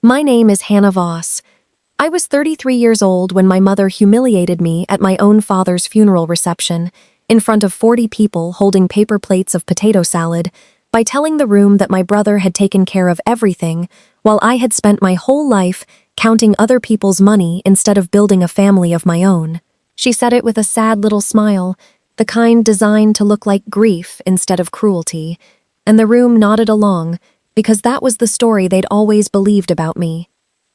My name is Hannah Voss. I was 33 years old when my mother humiliated me at my own father's funeral reception, in front of 40 people holding paper plates of potato salad, by telling the room that my brother had taken care of everything, while I had spent my whole life counting other people's money instead of building a family of my own. She said it with a sad little smile, the kind designed to look like grief instead of cruelty, and the room nodded along, because that was the story they'd always believed about me.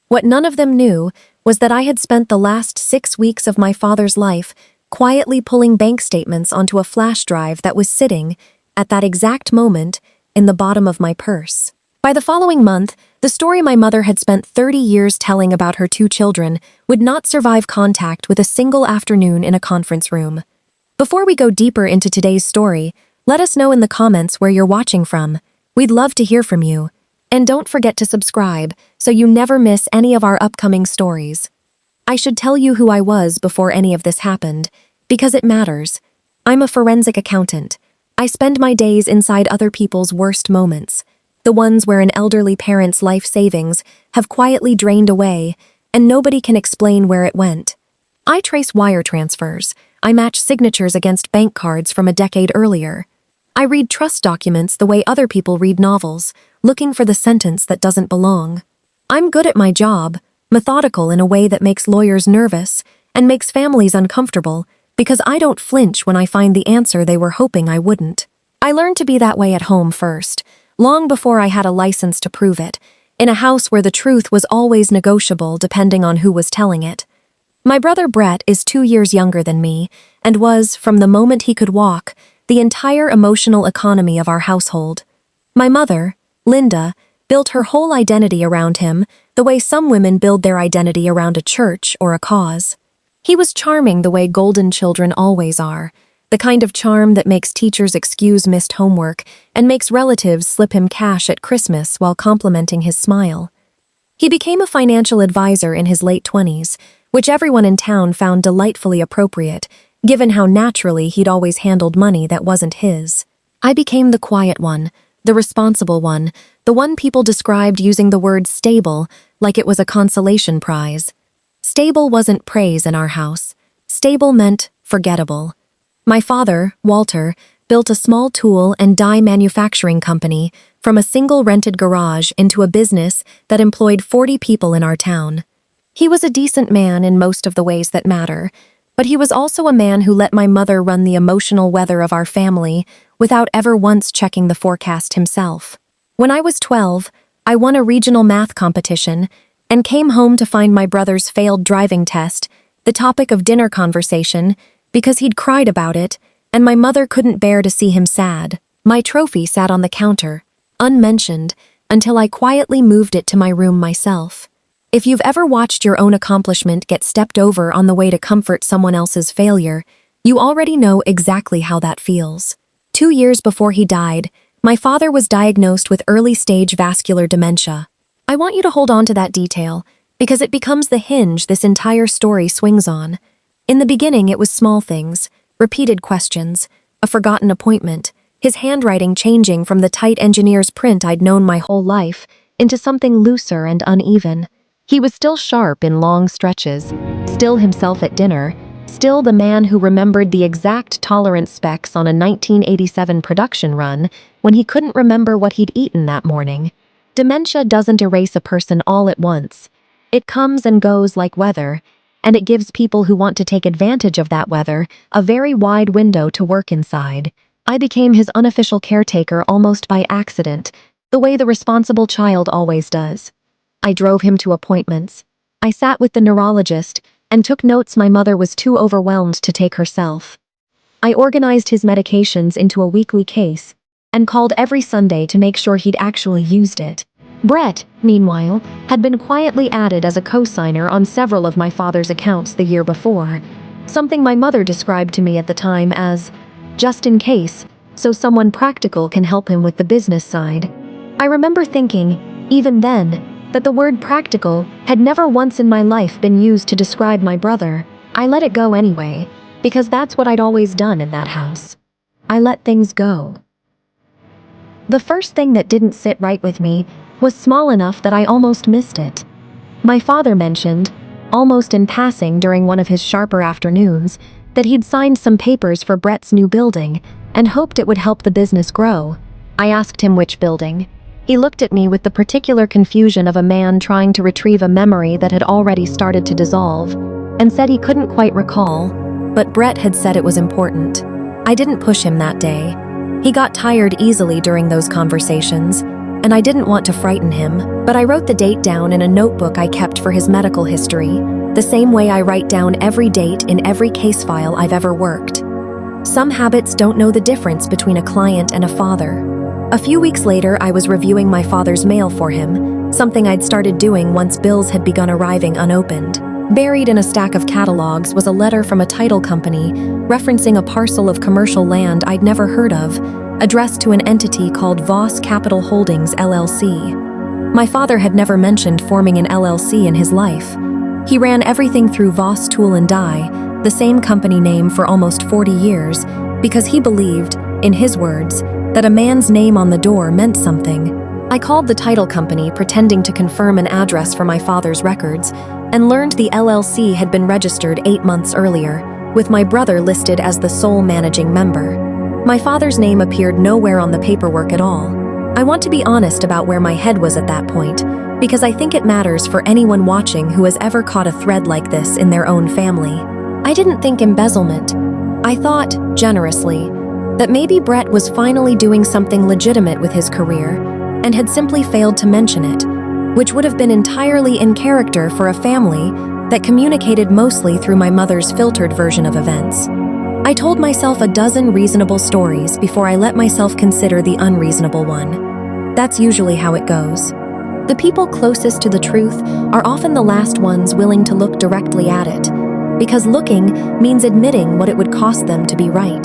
What none of them knew was that I had spent the last 6 weeks of my father's life quietly pulling bank statements onto a flash drive that was sitting, at that exact moment, in the bottom of my purse. By the following month, the story my mother had spent 30 years telling about her 2 children would not survive contact with a single afternoon in a conference room. Before we go deeper into today's story, let us know in the comments where you're watching from. We'd love to hear from you. And don't forget to subscribe so you never miss any of our upcoming stories. I should tell you who I was before any of this happened, because it matters. I'm a forensic accountant. I spend my days inside other people's worst moments, the ones where an elderly parent's life savings have quietly drained away and nobody can explain where it went. I trace wire transfers. I match signatures against bank cards from a decade earlier. I read trust documents the way other people read novels, looking for the sentence that doesn't belong. I'm good at my job, methodical in a way that makes lawyers nervous and makes families uncomfortable, because I don't flinch when I find the answer they were hoping I wouldn't. I learned to be that way at home first, long before I had a license to prove it, in a house where the truth was always negotiable depending on who was telling it. My brother Brett is 2 years younger than me, and was, from the moment he could walk, the entire emotional economy of our household. My mother, Linda, built her whole identity around him the way some women build their identity around a church or a cause. He was charming the way golden children always are, the kind of charm that makes teachers excuse missed homework and makes relatives slip him cash at Christmas while complimenting his smile. He became a financial advisor in his late 20s, which everyone in town found delightfully appropriate, given how naturally he'd always handled money that wasn't his. I became the quiet one, the responsible one, the one people described using the word stable like it was a consolation prize. Stable wasn't praise in our house. Stable meant forgettable. My father, Walter, built a small tool and die manufacturing company from a single rented garage into a business that employed 40 people in our town. He was a decent man in most of the ways that matter, but he was also a man who let my mother run the emotional weather of our family without ever once checking the forecast himself. When I was 12, I won a regional math competition and came home to find my brother's failed driving test the topic of dinner conversation because he'd cried about it, and my mother couldn't bear to see him sad. My trophy sat on the counter, unmentioned, until I quietly moved it to my room myself. If you've ever watched your own accomplishment get stepped over on the way to comfort someone else's failure, you already know exactly how that feels. 2 years before he died, my father was diagnosed with early-stage vascular dementia. I want you to hold on to that detail, because it becomes the hinge this entire story swings on. In the beginning, it was small things, repeated questions, a forgotten appointment, his handwriting changing from the tight engineer's print I'd known my whole life into something looser and uneven. He was still sharp in long stretches, still himself at dinner, still the man who remembered the exact tolerance specs on a 1987 production run when he couldn't remember what he'd eaten that morning. Dementia doesn't erase a person all at once. It comes and goes like weather, and it gives people who want to take advantage of that weather a very wide window to work inside. I became his unofficial caretaker almost by accident, the way the responsible child always does. I drove him to appointments. I sat with the neurologist and took notes my mother was too overwhelmed to take herself. I organized his medications into a weekly case and called every Sunday to make sure he'd actually used it. Brett, meanwhile, had been quietly added as a co-signer on several of my father's accounts the year before, something my mother described to me at the time as just in case, so someone practical can help him with the business side. I remember thinking, even then, that the word practical had never once in my life been used to describe my brother. I let it go anyway, because that's what I'd always done in that house. I let things go. The first thing that didn't sit right with me was small enough that I almost missed it. My father mentioned, almost in passing during one of his sharper afternoons, that he'd signed some papers for Brett's new building and hoped it would help the business grow. I asked him which building. He looked at me with the particular confusion of a man trying to retrieve a memory that had already started to dissolve, and said he couldn't quite recall, but Brett had said it was important. I didn't push him that day. He got tired easily during those conversations, and I didn't want to frighten him, but I wrote the date down in a notebook I kept for his medical history, the same way I write down every date in every case file I've ever worked. Some habits don't know the difference between a client and a father. A few weeks later, I was reviewing my father's mail for him, something I'd started doing once bills had begun arriving unopened. Buried in a stack of catalogs was a letter from a title company referencing a parcel of commercial land I'd never heard of, addressed to an entity called Voss Capital Holdings LLC. My father had never mentioned forming an LLC in his life. He ran everything through Voss Tool and Die, the same company name for almost 40 years, because he believed, in his words, that a man's name on the door meant something. I called the title company pretending to confirm an address for my father's records and learned the LLC had been registered 8 months earlier, with my brother listed as the sole managing member. My father's name appeared nowhere on the paperwork at all. I want to be honest about where my head was at that point, because I think it matters for anyone watching who has ever caught a thread like this in their own family. I didn't think embezzlement. I thought, generously, that maybe Brett was finally doing something legitimate with his career and had simply failed to mention it, which would have been entirely in character for a family that communicated mostly through my mother's filtered version of events. I told myself a dozen reasonable stories before I let myself consider the unreasonable one. That's usually how it goes. The people closest to the truth are often the last ones willing to look directly at it, because looking means admitting what it would cost them to be right.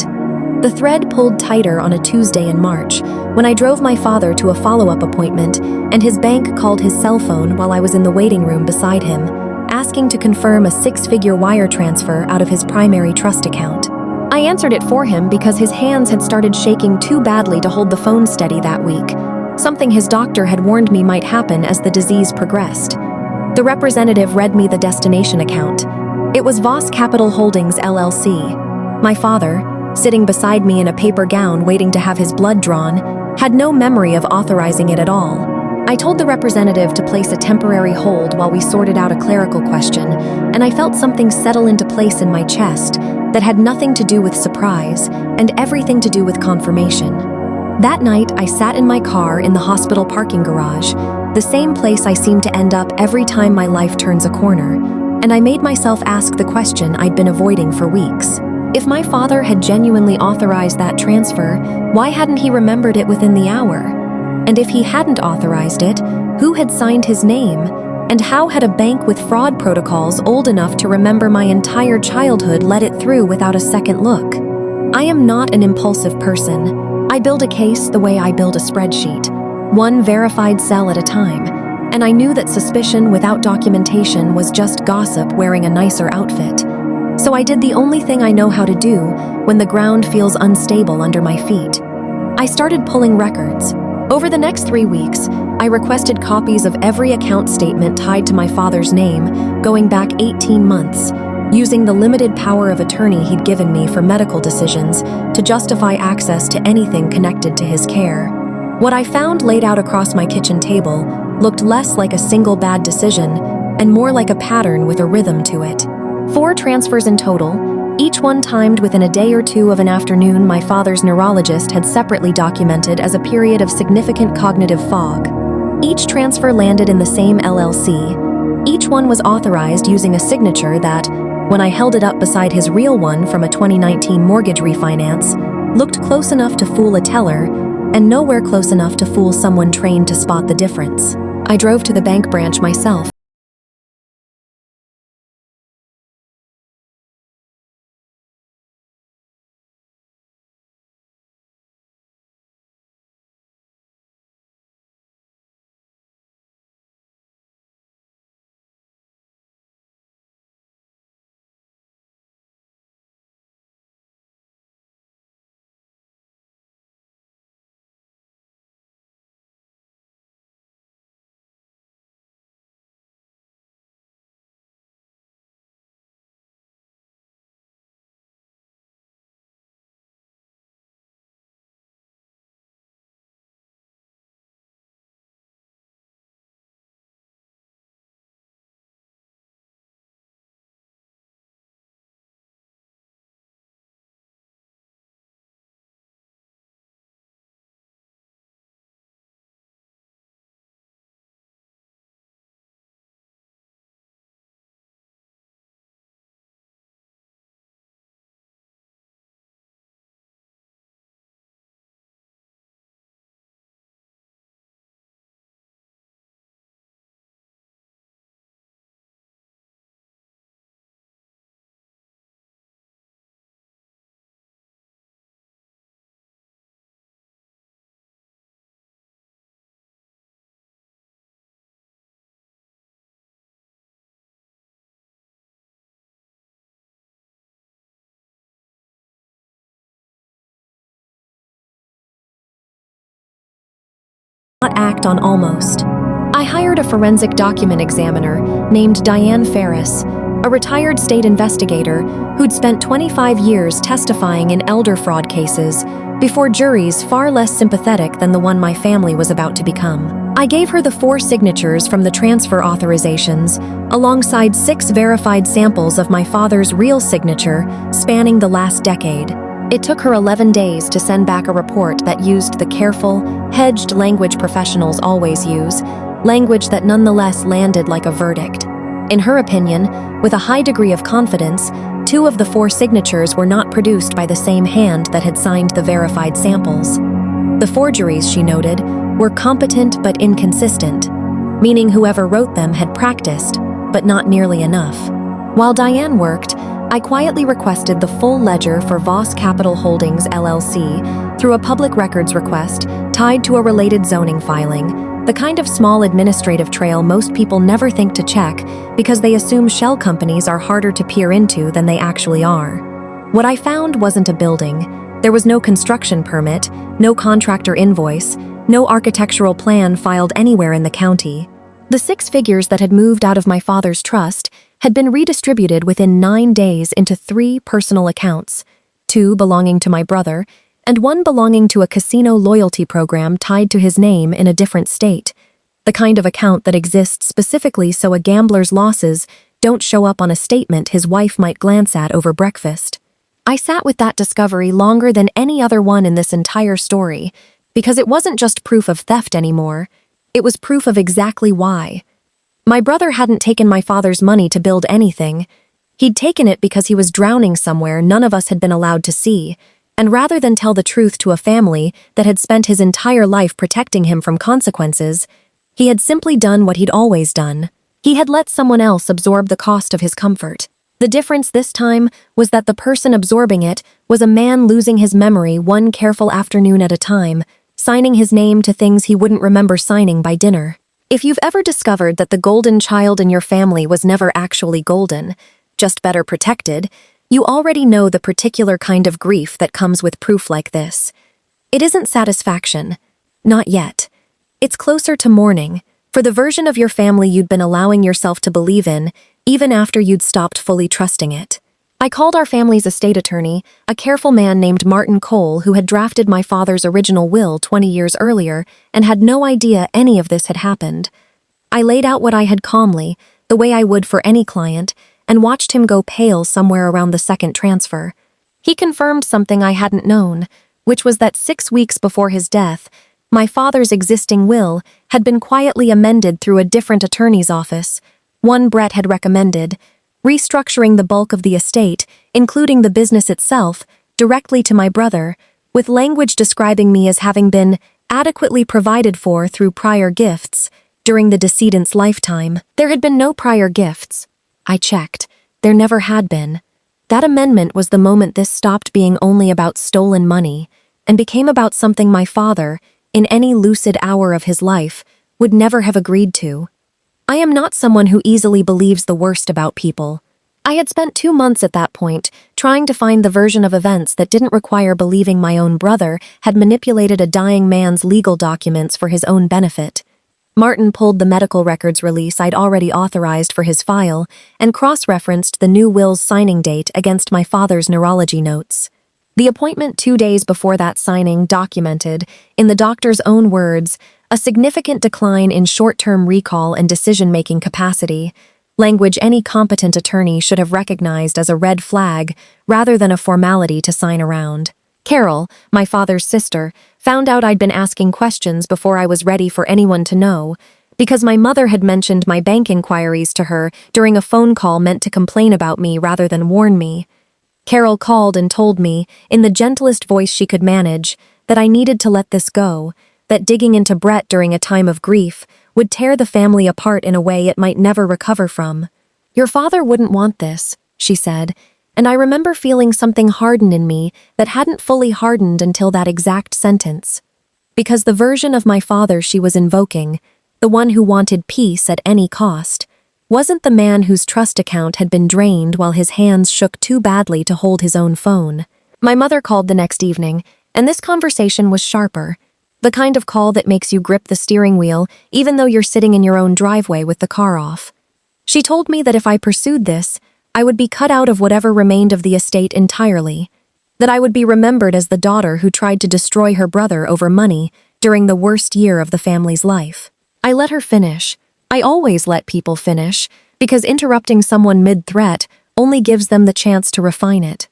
The thread pulled tighter on a Tuesday in March, when I drove my father to a follow-up appointment and his bank called his cell phone while I was in the waiting room beside him, asking to confirm a 6-figure wire transfer out of his primary trust account. I answered it for him because his hands had started shaking too badly to hold the phone steady that week, something his doctor had warned me might happen as the disease progressed. The representative read me the destination account. It was Voss Capital Holdings LLC. My father, sitting beside me in a paper gown waiting to have his blood drawn, had no memory of authorizing it at all. I told the representative to place a temporary hold while we sorted out a clerical question, and I felt something settle into place in my chest that had nothing to do with surprise and everything to do with confirmation. That night, I sat in my car in the hospital parking garage, the same place I seem to end up every time my life turns a corner, and I made myself ask the question I'd been avoiding for weeks. If my father had genuinely authorized that transfer, why hadn't he remembered it within the hour? And if he hadn't authorized it, who had signed his name? And how had a bank with fraud protocols old enough to remember my entire childhood let it through without a second look? I am not an impulsive person. I build a case the way I build a spreadsheet, one verified cell at a time, and I knew that suspicion without documentation was just gossip wearing a nicer outfit. So I did the only thing I know how to do when the ground feels unstable under my feet. I started pulling records. Over the next 3 weeks, I requested copies of every account statement tied to my father's name, going back 18 months, using the limited power of attorney he'd given me for medical decisions to justify access to anything connected to his care. What I found laid out across my kitchen table looked less like a single bad decision and more like a pattern with a rhythm to it. 4 transfers in total, each one timed within a day or two of an afternoon my father's neurologist had separately documented as a period of significant cognitive fog. Each transfer landed in the same LLC. Each one was authorized using a signature that, when I held it up beside his real one from a 2019 mortgage refinance, looked close enough to fool a teller and nowhere close enough to fool someone trained to spot the difference. I drove to the bank branch myself. not act on almost. I hired a forensic document examiner named Diane Ferris, a retired state investigator who'd spent 25 years testifying in elder fraud cases before juries far less sympathetic than the one my family was about to become. I gave her the 4 signatures from the transfer authorizations, alongside 6 verified samples of my father's real signature spanning the last decade. It took her 11 days to send back a report that used the careful, hedged language professionals always use, language that nonetheless landed like a verdict. In her opinion, with a high degree of confidence, 2 of the 4 signatures were not produced by the same hand that had signed the verified samples. The forgeries, she noted, were competent but inconsistent, meaning whoever wrote them had practiced, but not nearly enough. While Diane worked, I quietly requested the full ledger for Voss Capital Holdings LLC through a public records request tied to a related zoning filing, the kind of small administrative trail most people never think to check because they assume shell companies are harder to peer into than they actually are. What I found wasn't a building. There was no construction permit, no contractor invoice, no architectural plan filed anywhere in the county. The 6 figures that had moved out of my father's trust had been redistributed within 9 days into 3 personal accounts, 2 belonging to my brother, and 1 belonging to a casino loyalty program tied to his name in a different state, the kind of account that exists specifically so a gambler's losses don't show up on a statement his wife might glance at over breakfast. I sat with that discovery longer than any other one in this entire story, because it wasn't just proof of theft anymore, it was proof of exactly why. My brother hadn't taken my father's money to build anything. He'd taken it because he was drowning somewhere none of us had been allowed to see, and rather than tell the truth to a family that had spent his entire life protecting him from consequences, he had simply done what he'd always done. He had let someone else absorb the cost of his comfort. The difference this time was that the person absorbing it was a man losing his memory one careful afternoon at a time, signing his name to things he wouldn't remember signing by dinner. If you've ever discovered that the golden child in your family was never actually golden, just better protected, you already know the particular kind of grief that comes with proof like this. It isn't satisfaction. Not yet. It's closer to mourning, for the version of your family you'd been allowing yourself to believe in, even after you'd stopped fully trusting it. I called our family's estate attorney, a careful man named Martin Cole who had drafted my father's original will 20 years earlier and had no idea any of this had happened. I laid out what I had calmly, the way I would for any client, and watched him go pale somewhere around the second transfer. He confirmed something I hadn't known, which was that 6 weeks before his death, my father's existing will had been quietly amended through a different attorney's office, one Brett had recommended, restructuring the bulk of the estate, including the business itself, directly to my brother, with language describing me as having been adequately provided for through prior gifts during the decedent's lifetime. There had been no prior gifts. I checked. There never had been. That amendment was the moment this stopped being only about stolen money and became about something my father, in any lucid hour of his life, would never have agreed to. I am not someone who easily believes the worst about people. I had spent 2 months at that point trying to find the version of events that didn't require believing my own brother had manipulated a dying man's legal documents for his own benefit. Martin pulled the medical records release I'd already authorized for his file and cross-referenced the new will's signing date against my father's neurology notes. The appointment 2 days before that signing documented, in the doctor's own words, a significant decline in short-term recall and decision-making capacity, language any competent attorney should have recognized as a red flag rather than a formality to sign around. Carol, my father's sister, found out I'd been asking questions before I was ready for anyone to know, because my mother had mentioned my bank inquiries to her during a phone call meant to complain about me rather than warn me. Carol called and told me, in the gentlest voice she could manage, that I needed to let this go, that digging into Brett during a time of grief would tear the family apart in a way it might never recover from. "Your father wouldn't want this," she said, and I remember feeling something harden in me that hadn't fully hardened until that exact sentence. Because the version of my father she was invoking, the one who wanted peace at any cost, wasn't the man whose trust account had been drained while his hands shook too badly to hold his own phone. My mother called the next evening, and this conversation was sharper. The kind of call that makes you grip the steering wheel even though you're sitting in your own driveway with the car off. She told me that if I pursued this, I would be cut out of whatever remained of the estate entirely, that I would be remembered as the daughter who tried to destroy her brother over money during the worst year of the family's life. I let her finish. I always let people finish, because interrupting someone mid-threat only gives them the chance to refine it.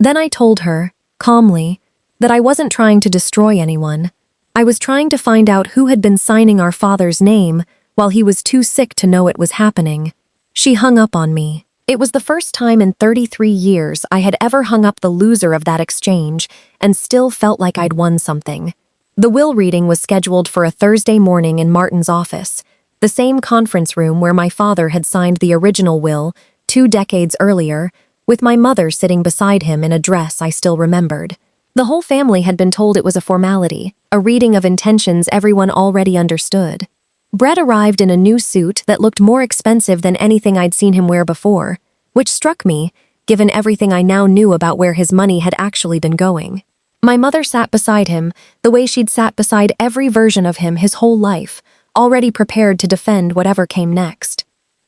Then I told her, calmly, that I wasn't trying to destroy anyone. I was trying to find out who had been signing our father's name while he was too sick to know it was happening. She hung up on me. It was the first time in 33 years I had ever hung up the loser of that exchange and still felt like I'd won something. The will reading was scheduled for a Thursday morning in Martin's office, the same conference room where my father had signed the original will 2 decades earlier, with my mother sitting beside him in a dress I still remembered. The whole family had been told it was a formality, a reading of intentions everyone already understood. Brett arrived in a new suit that looked more expensive than anything I'd seen him wear before, which struck me, given everything I now knew about where his money had actually been going. My mother sat beside him, the way she'd sat beside every version of him his whole life, already prepared to defend whatever came next.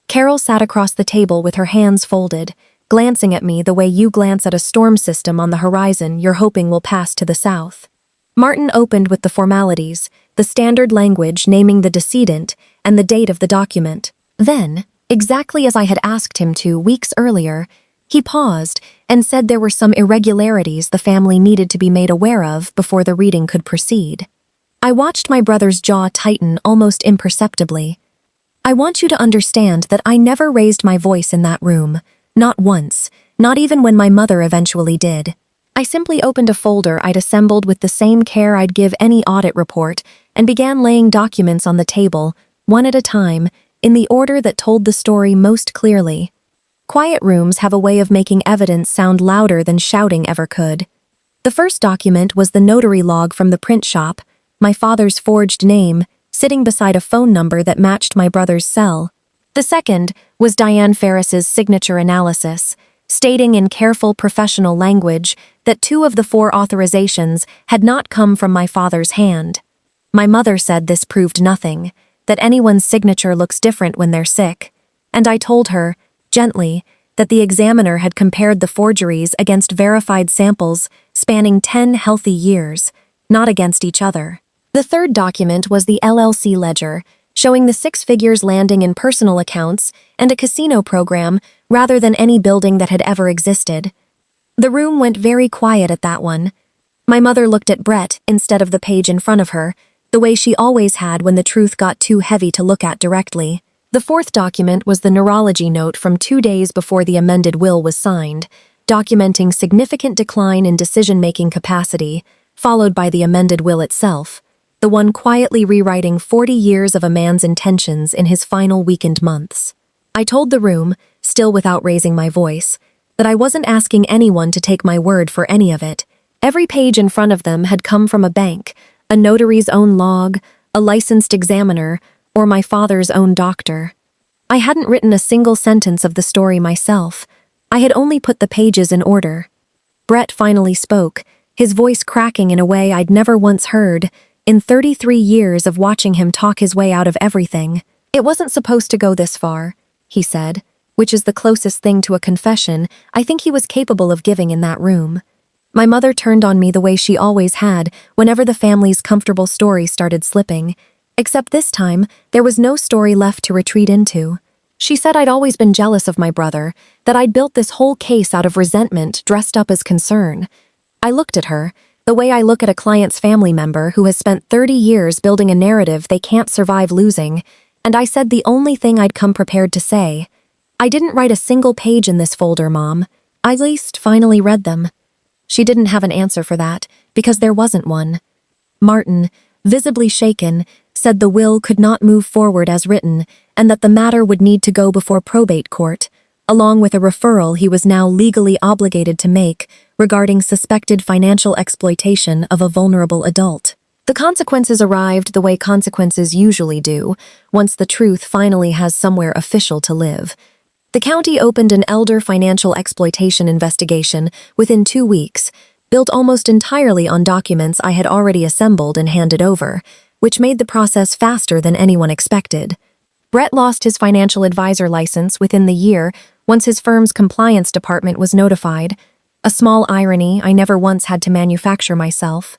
Carol sat across the table with her hands folded, glancing at me the way you glance at a storm system on the horizon you're hoping will pass to the south. Martin opened with the formalities, the standard language naming the decedent and the date of the document. Then, exactly as I had asked him to weeks earlier, he paused and said there were some irregularities the family needed to be made aware of before the reading could proceed. I watched my brother's jaw tighten almost imperceptibly. I want you to understand that I never raised my voice in that room, not once, not even when my mother eventually did. I simply opened a folder I'd assembled with the same care I'd give any audit report and began laying documents on the table, one at a time, in the order that told the story most clearly. Quiet rooms have a way of making evidence sound louder than shouting ever could. The first document was the notary log from the print shop, my father's forged name, sitting beside a phone number that matched my brother's cell. The second was Diane Ferris's signature analysis, stating in careful professional language that 2 of the 4 authorizations had not come from my father's hand. My mother said this proved nothing, that anyone's signature looks different when they're sick, and I told her, gently, that the examiner had compared the forgeries against verified samples spanning 10 healthy years, not against each other. The third document was the LLC ledger, showing the 6 figures landing in personal accounts and a casino program rather than any building that had ever existed. The room went very quiet at that one. My mother looked at Brett instead of the page in front of her, the way she always had when the truth got too heavy to look at directly. The fourth document was the neurology note from 2 days before the amended will was signed, documenting significant decline in decision-making capacity, followed by the amended will itself, the one quietly rewriting 40 years of a man's intentions in his final weakened months. I told the room, still without raising my voice, that I wasn't asking anyone to take my word for any of it. Every page in front of them had come from a bank, a notary's own log, a licensed examiner, or my father's own doctor. I hadn't written a single sentence of the story myself. I had only put the pages in order. Brett finally spoke, his voice cracking in a way I'd never once heard, in 33 years of watching him talk his way out of everything. It wasn't supposed to go this far, he said, which is the closest thing to a confession I think he was capable of giving in that room. My mother turned on me the way she always had whenever the family's comfortable story started slipping, except this time there was no story left to retreat into. She said I'd always been jealous of my brother, that I'd built this whole case out of resentment dressed up as concern. I looked at her, the way I look at a client's family member who has spent 30 years building a narrative they can't survive losing, and I said the only thing I'd come prepared to say. I didn't write a single page in this folder, Mom. I at least finally read them. She didn't have an answer for that, because there wasn't one. Martin, visibly shaken, said the will could not move forward as written, and that the matter would need to go before probate court, along with a referral he was now legally obligated to make regarding suspected financial exploitation of a vulnerable adult. The consequences arrived the way consequences usually do, once the truth finally has somewhere official to live. The county opened an elder financial exploitation investigation within 2 weeks, built almost entirely on documents I had already assembled and handed over, which made the process faster than anyone expected. Brett lost his financial advisor license within the year once his firm's compliance department was notified, a small irony I never once had to manufacture myself.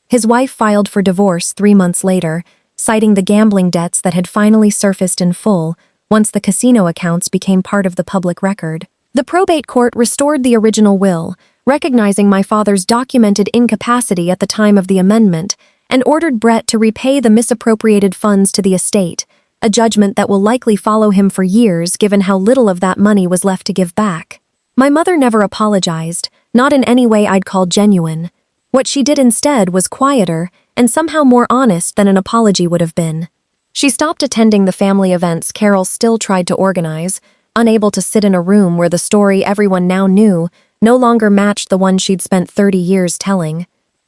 His wife filed for divorce 3 months later, citing the gambling debts that had finally surfaced in full once the casino accounts became part of the public record. The probate court restored the original will, recognizing my father's documented incapacity at the time of the amendment, and ordered Brett to repay the misappropriated funds to the estate, a judgment that will likely follow him for years given how little of that money was left to give back. My mother never apologized, not in any way I'd call genuine. What she did instead was quieter and somehow more honest than an apology would have been. She stopped attending the family events Carol still tried to organize, unable to sit in a room where the story everyone now knew no longer matched the one she'd spent 30 years telling.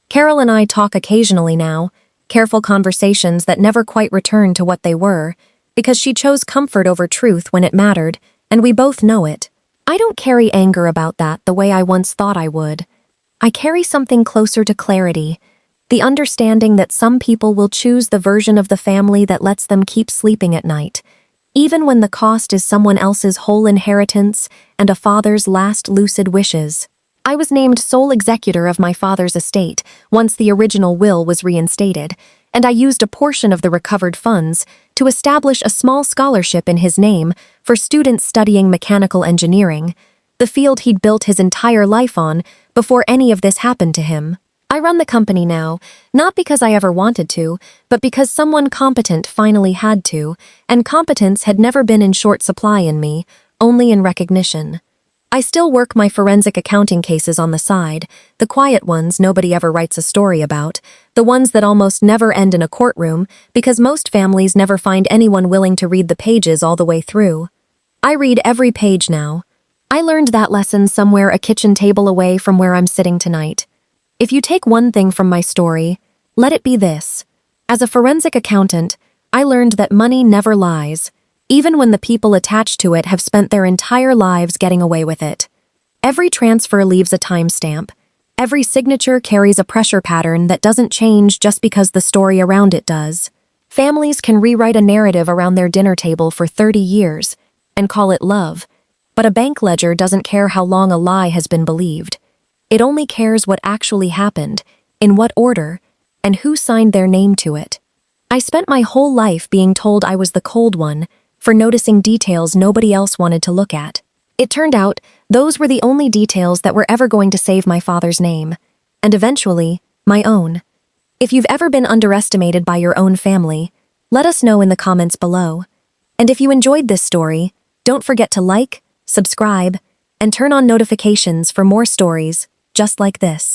Carol and I talk occasionally now, careful conversations that never quite return to what they were, because she chose comfort over truth when it mattered, and we both know it. I don't carry anger about that the way I once thought I would. I carry something closer to clarity, the understanding that some people will choose the version of the family that lets them keep sleeping at night, even when the cost is someone else's whole inheritance and a father's last lucid wishes. I was named sole executor of my father's estate once the original will was reinstated, and I used a portion of the recovered funds to establish a small scholarship in his name for students studying mechanical engineering, the field he'd built his entire life on before any of this happened to him. I run the company now, not because I ever wanted to, but because someone competent finally had to, and competence had never been in short supply in me, only in recognition. I still work my forensic accounting cases on the side, the quiet ones nobody ever writes a story about, the ones that almost never end in a courtroom because most families never find anyone willing to read the pages all the way through. I read every page now. I learned that lesson somewhere a kitchen table away from where I'm sitting tonight. If you take one thing from my story, let it be this. As a forensic accountant, I learned that money never lies, even when the people attached to it have spent their entire lives getting away with it. Every transfer leaves a timestamp. Every signature carries a pressure pattern that doesn't change just because the story around it does. Families can rewrite a narrative around their dinner table for 30 years and call it love, but a bank ledger doesn't care how long a lie has been believed. It only cares what actually happened, in what order, and who signed their name to it. I spent my whole life being told I was the cold one for noticing details nobody else wanted to look at. It turned out those were the only details that were ever going to save my father's name, and eventually, my own. If you've ever been underestimated by your own family, let us know in the comments below. And if you enjoyed this story, don't forget to like, subscribe, and turn on notifications for more stories just like this.